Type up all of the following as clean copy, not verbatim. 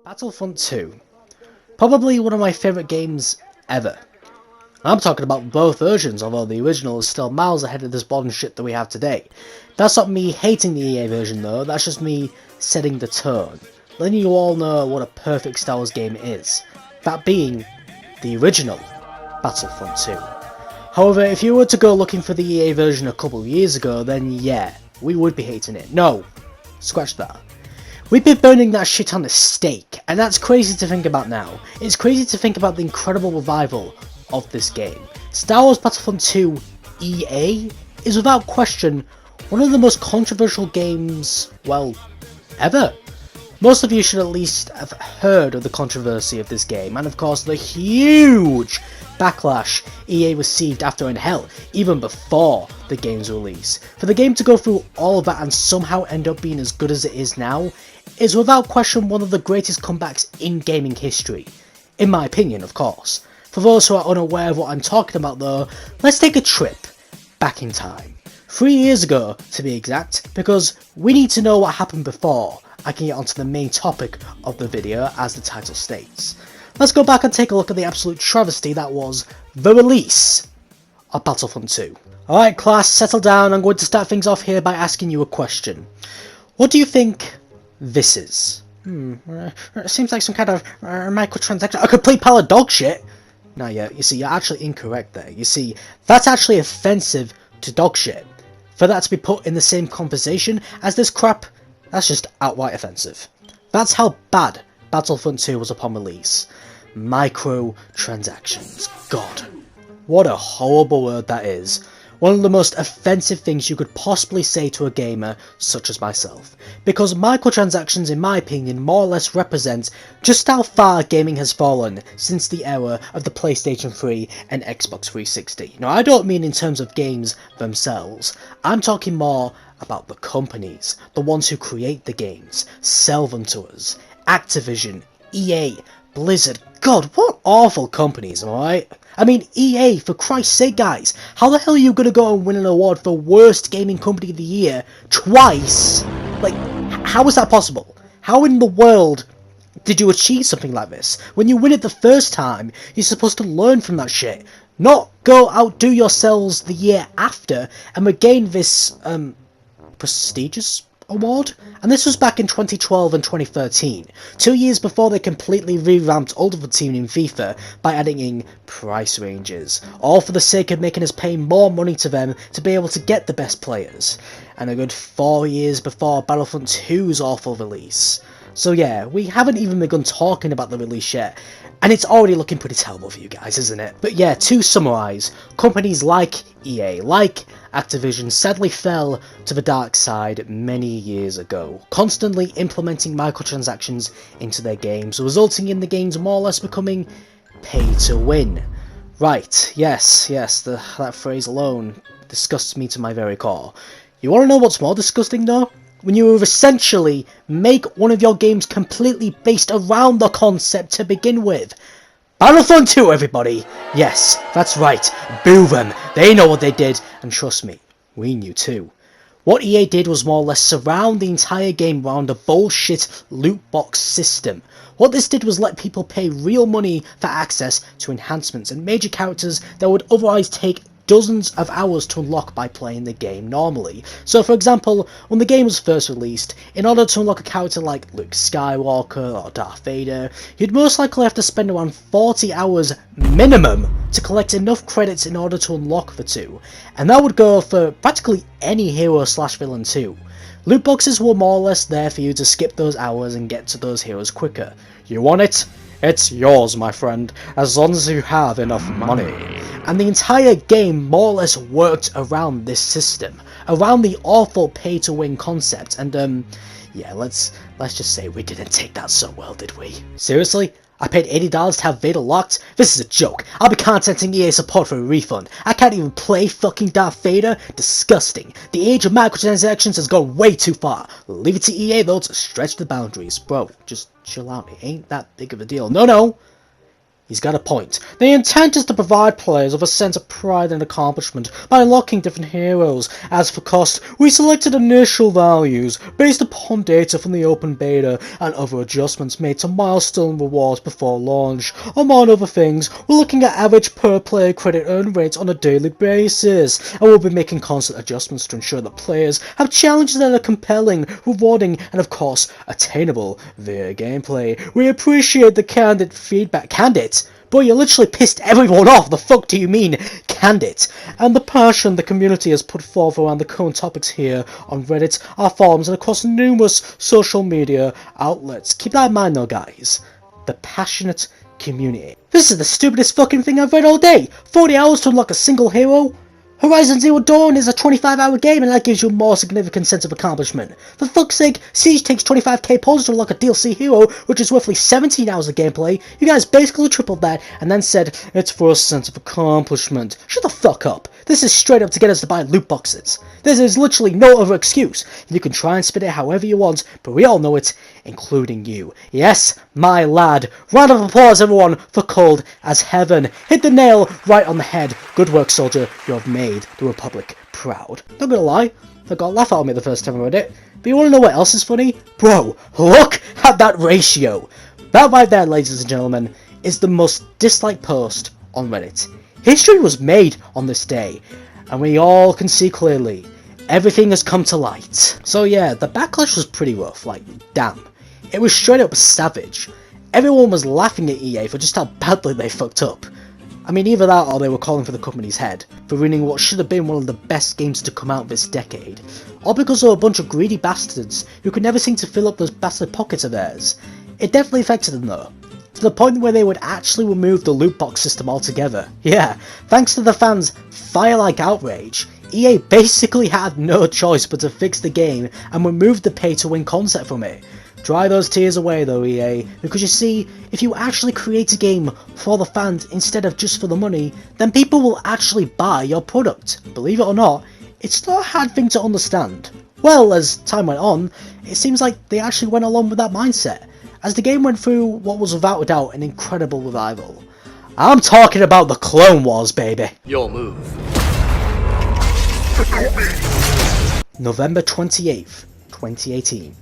Battlefront 2. Probably one of my favourite games ever. I'm talking about both versions, although the original is still miles ahead of this modern shit that we have today. That's not me hating the EA version though, that's just me setting the tone. Letting you all know what a perfect Star Wars game is. That being the original Battlefront 2. However, if you were to go looking for the EA version a couple of years ago, then yeah, we would be hating it. No, scratch that. We've been burning that shit on the stake, and that's crazy to think about now. It's crazy to think about the incredible revival of this game. Star Wars Battlefront 2 EA is without question one of the most controversial games, well, ever. Most of you should at least have heard of the controversy of this game, and of course the huge backlash EA received after, and hell, even before the game's release. For the game to go through all of that and somehow end up being as good as it is now, is without question one of the greatest comebacks in gaming history. In my opinion, of course. For those who are unaware of what I'm talking about though, let's take a trip back in time. 3 years ago, to be exact, because we need to know what happened before I can get onto the main topic of the video, as the title states. Let's go back and take a look at the absolute travesty that was the release of Battlefront 2. Alright class, settle down. I'm going to start things off here by asking you a question. What do you think this is? It seems like some kind of microtransaction. A complete pile of dog shit! Nah, yeah, you see, you're actually incorrect there. You see, that's actually offensive to dog shit. For that to be put in the same conversation as this crap, that's just outright offensive. That's how bad Battlefront 2 was upon release. Microtransactions. God, what a horrible word that is. One of the most offensive things you could possibly say to a gamer such as myself. Because microtransactions, in my opinion, more or less represent just how far gaming has fallen since the era of the PlayStation 3 and Xbox 360. Now, I don't mean in terms of games themselves. I'm talking more about the companies, the ones who create the games, sell them to us. Activision, EA, Blizzard. God, what awful companies, alright? I mean, EA, for Christ's sake, guys, how the hell are you gonna go and win an award for Worst Gaming Company of the Year twice? Like, how is that possible? How in the world did you achieve something like this? When you win it the first time, you're supposed to learn from that shit. Not go outdo yourselves the year after and regain this, prestigious award? And this was back in 2012 and 2013, 2 years before they completely revamped Ultimate Team in FIFA by adding in price ranges, all for the sake of making us pay more money to them to be able to get the best players, and a good 4 years before Battlefront 2's awful release. So yeah, we haven't even begun talking about the release yet, and it's already looking pretty terrible for you guys, isn't it? But yeah, to summarise, companies like EA, like Activision, sadly fell to the dark side many years ago, constantly implementing microtransactions into their games, resulting in the games more or less becoming pay to win. Right, yes, that phrase alone disgusts me to my very core. You want to know what's more disgusting though? When you essentially make one of your games completely based around the concept to begin with. Battlefront 2, everybody! Yes, that's right, boo them, they know what they did, and trust me, we knew too. What EA did was more or less surround the entire game around a bullshit loot box system. What this did was let people pay real money for access to enhancements and major characters that would otherwise take dozens of hours to unlock by playing the game normally. So for example, when the game was first released, in order to unlock a character like Luke Skywalker or Darth Vader, you'd most likely have to spend around 40 hours minimum to collect enough credits in order to unlock the two, and that would go for practically any hero slash villain too. Loot boxes were more or less there for you to skip those hours and get to those heroes quicker. You want it? It's yours, my friend, as long as you have enough money. And the entire game more or less worked around this system, around the awful pay-to-win concept, and yeah, let's just say we didn't take that so well, did we? Seriously? I paid $80 to have Vader locked? This is a joke. I'll be contacting EA support for a refund. I can't even play fucking Darth Vader? Disgusting. The age of microtransactions has gone way too far. Leave it to EA though to stretch the boundaries. Bro, just chill out. It ain't that big of a deal. No. He's got a point. The intent is to provide players with a sense of pride and accomplishment by unlocking different heroes. As for cost, we selected initial values based upon data from the open beta and other adjustments made to milestone rewards before launch. Among other things, we're looking at average per player credit earn rates on a daily basis, and we'll be making constant adjustments to ensure that players have challenges that are compelling, rewarding, and of course, attainable via gameplay. We appreciate the candid feedback. Candid? Bro, you literally pissed everyone off. The fuck do you mean, candid? And the passion the community has put forth around the current topics here on Reddit, our forums, and across numerous social media outlets. Keep that in mind though, guys. The passionate community. This is the stupidest fucking thing I've read all day. 40 hours to unlock a single hero? Horizon Zero Dawn is a 25-hour game and that gives you a more significant sense of accomplishment. For fuck's sake, Siege takes 25k points to unlock a DLC hero, which is roughly 17 hours of gameplay. You guys basically tripled that and then said it's for a sense of accomplishment. Shut the fuck up. This is straight up to get us to buy loot boxes. There is literally no other excuse. You can try and spin it however you want, but we all know it, including you. Yes, my lad. Round of applause everyone for Cold as Heaven. Hit the nail right on the head. Good work, soldier. You have made the Republic proud. Not gonna lie, I got a laugh out of me the first time I read it. But you wanna know what else is funny? Bro, look at that ratio. That right there, ladies and gentlemen, is the most disliked post on Reddit. History was made on this day, and we all can see clearly, everything has come to light. So yeah, the backlash was pretty rough, like, damn. It was straight up savage. Everyone was laughing at EA for just how badly they fucked up. I mean, either that or they were calling for the company's head, for ruining what should have been one of the best games to come out this decade. All because of a bunch of greedy bastards who could never seem to fill up those bastard pockets of theirs. It definitely affected them though, to the point where they would actually remove the loot box system altogether. Yeah, thanks to the fans' fire-like outrage, EA basically had no choice but to fix the game and remove the pay-to-win concept from it. Dry those tears away though, EA, because you see, if you actually create a game for the fans instead of just for the money, then people will actually buy your product. Believe it or not, it's not a hard thing to understand. Well, as time went on, it seems like they actually went along with that mindset, as the game went through what was without a doubt an incredible revival. I'm talking about the Clone Wars, baby. Your move. November 28th, 2018.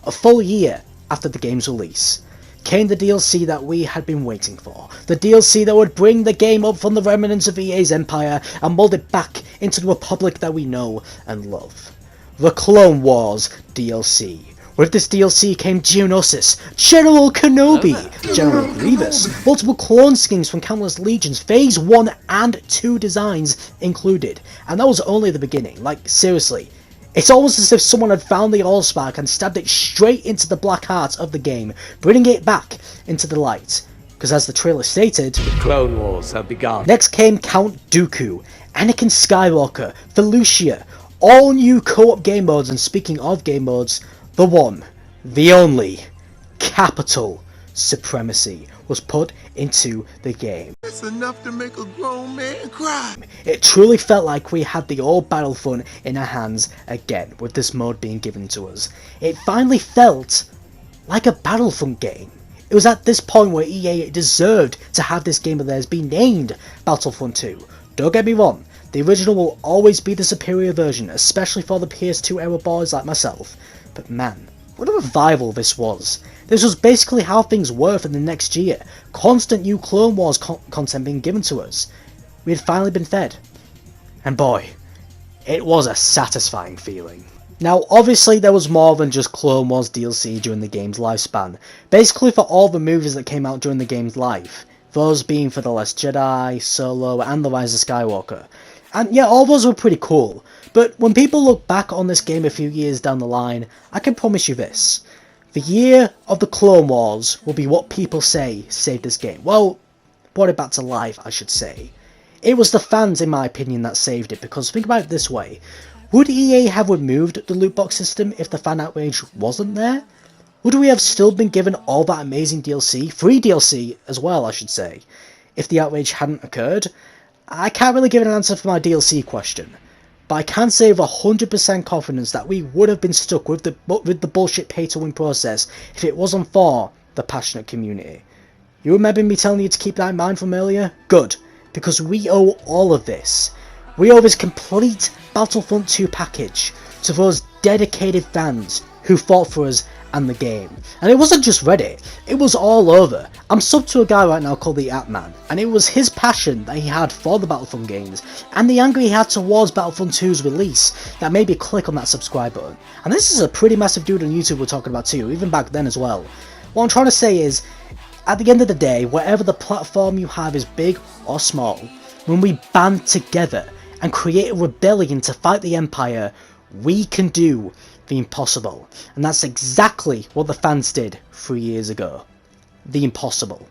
A full year after the game's release, came the DLC that we had been waiting for. The DLC that would bring the game up from the remnants of EA's empire and mold it back into the Republic that we know and love. The Clone Wars DLC. With this DLC came Geonosis, General Kenobi, General Grievous, multiple clone skins from countless legions, Phase 1 and 2 designs included. And that was only the beginning, like seriously. It's almost as if someone had found the Allspark and stabbed it straight into the black heart of the game, bringing it back into the light. Because as the trailer stated, The Clone Wars have begun. Next came Count Dooku, Anakin Skywalker, Felucia, all new co-op game modes, and speaking of game modes, the one, the only, Capital Supremacy was put into the game. It's enough to make a grown man cry. It truly felt like we had the old Battlefront in our hands again, with this mode being given to us. It finally felt like a Battlefront game. It was at this point where EA deserved to have this game of theirs be named Battlefront 2. Don't get me wrong, the original will always be the superior version, especially for the PS2 era boys like myself. But man, what a revival this was. This was basically how things were for the next year. Constant new Clone Wars content being given to us. We had finally been fed. And boy, it was a satisfying feeling. Now obviously there was more than just Clone Wars DLC during the game's lifespan. Basically for all the movies that came out during the game's life. Those being for The Last Jedi, Solo, and The Rise of Skywalker. And yeah, all those were pretty cool. But when people look back on this game a few years down the line, I can promise you this. The year of the Clone Wars will be what people say saved this game. Well, brought it back to life, I should say. It was the fans, in my opinion, that saved it, because think about it this way. Would EA have removed the loot box system if the fan outrage wasn't there? Would we have still been given all that amazing DLC, free DLC as well, I should say, if the outrage hadn't occurred? I can't really give an answer for my DLC question. But I can say with 100% confidence that we would have been stuck with the bullshit pay-to-win process if it wasn't for the passionate community. You remember me telling you to keep that in mind from earlier? Good, because we owe all of this. We owe this complete Battlefront 2 package to those dedicated fans who fought for us and the game. And it wasn't just Reddit, it was all over. I'm subbed to a guy right now called the Atman, and it was his passion that he had for the Battlefront games, and the anger he had towards Battlefront 2's release, that made me click on that subscribe button. And this is a pretty massive dude on YouTube we're talking about too, even back then as well. What I'm trying to say is, at the end of the day, whatever the platform you have is big or small, when we band together and create a rebellion to fight the Empire, we can do the impossible. And that's exactly what the fans did 3 years ago. The impossible.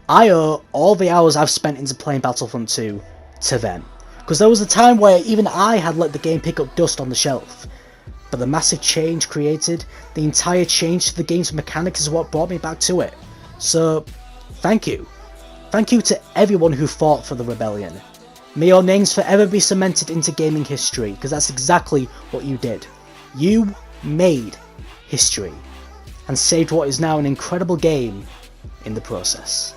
I owe all the hours I've spent into playing Battlefront 2 to them. Because there was a time where even I had let the game pick up dust on the shelf. But the massive change created, the entire change to the game's mechanics is what brought me back to it. So, thank you. Thank you to everyone who fought for the rebellion. May your names forever be cemented into gaming history, because that's exactly what you did. You made history, and saved what is now an incredible game in the process.